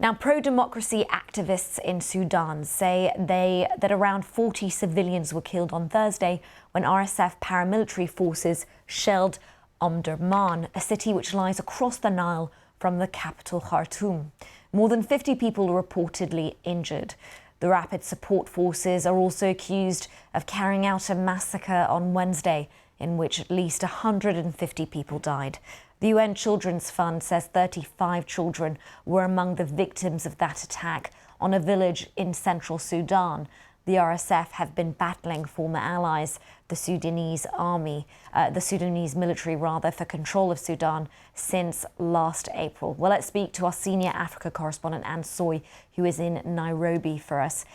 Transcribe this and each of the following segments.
Now, pro-democracy activists in Sudan say that around 40 civilians were killed on Thursday when RSF paramilitary forces shelled Omdurman, a city which lies across the Nile from the capital Khartoum. More than 50 people are reportedly injured. The Rapid Support Forces are also accused of carrying out a massacre on Wednesday in which at least 150 people died. The UN Children's Fund says 35 children were among the victims of that attack on a village in central Sudan. The RSF have been battling former allies, the Sudanese military for control of Sudan since last April. Well, let's speak to our senior Africa correspondent, Anne Soy, who is in Nairobi for us.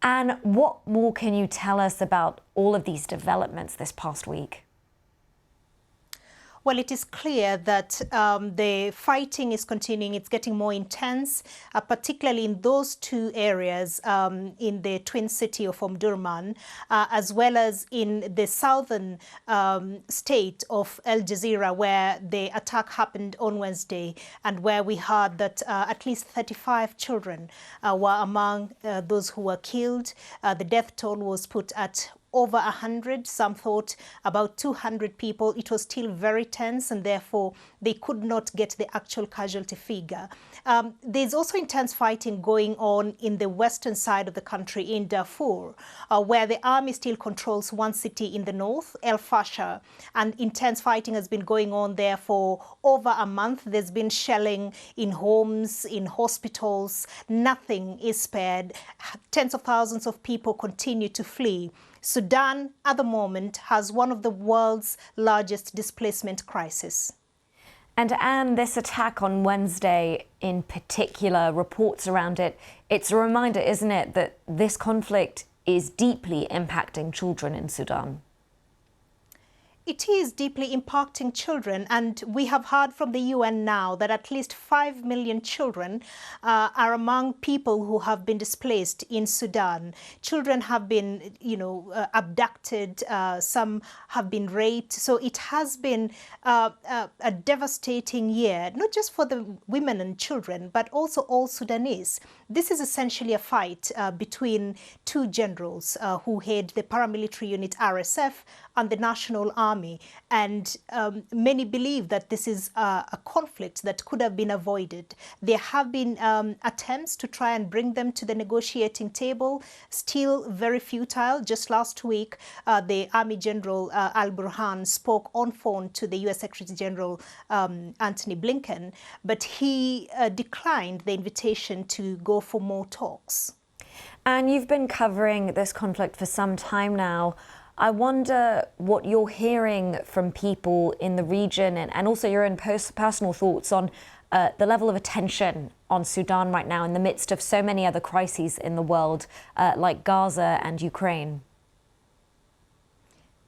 Anne, what more can you tell us about all of these developments this past week? Well, it is clear that the fighting is continuing. It's getting more intense, particularly in those two areas in the twin city of Omdurman, as well as in the southern state of Al Jazeera, where the attack happened on Wednesday, and where we heard that at least 35 children were among those who were killed. The death toll was put at over 100, some thought about 200 people. It was still very tense, and therefore they could not get the actual casualty figure. There's also intense fighting going on in the western side of the country in Darfur, where the army still controls one city in the north, El Fasher, and intense fighting has been going on there for over a month. There's been shelling in homes, in hospitals. Nothing is spared. Tens of thousands of people continue to flee. Sudan, at the moment, has one of the world's largest displacement crises. And Anne, this attack on Wednesday in particular, reports around it, it's a reminder, isn't it, that this conflict is deeply impacting children in Sudan? It is deeply impacting children, and we have heard from the UN now that at least 5 million children are among people who have been displaced in Sudan. Children have been, abducted, some have been raped. So it has been a devastating year, not just for the women and children, but also all Sudanese. This is essentially a fight between two generals who head the paramilitary unit RSF and the National Army. And many believe that this is a conflict that could have been avoided. There have been attempts to try and bring them to the negotiating table, still very futile. Just last week, the Army General Al-Burhan spoke on phone to the US Secretary General Antony Blinken, but he declined the invitation to go for more talks. And you've been covering this conflict for some time now. I wonder what you're hearing from people in the region and also your own personal thoughts on the level of attention on Sudan right now in the midst of so many other crises in the world, like Gaza and Ukraine.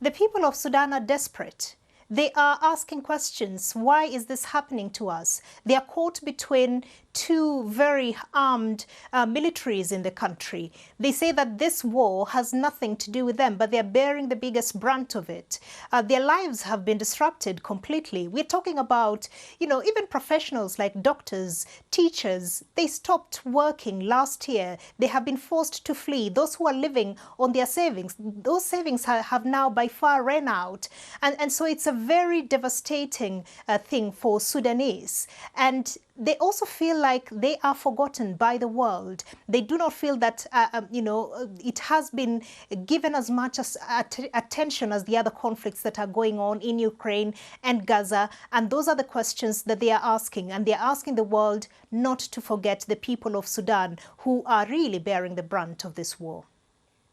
The people of Sudan are desperate. They are asking questions. Why is this happening to us? They are caught between two very armed militaries in the country. They say that this war has nothing to do with them, but they're bearing the biggest brunt of it. Their lives have been disrupted completely. We're talking about, even professionals like doctors, teachers, they stopped working last year. They have been forced to flee. Those who are living on their savings, those savings have now by far ran out. And so it's a very devastating thing for Sudanese. And they also feel like they are forgotten by the world. They do not feel that, it has been given as much as attention as the other conflicts that are going on in Ukraine and Gaza. And those are the questions that they are asking. And they are asking the world not to forget the people of Sudan who are really bearing the brunt of this war.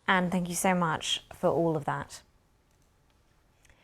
Anne, thank you so much for all of that.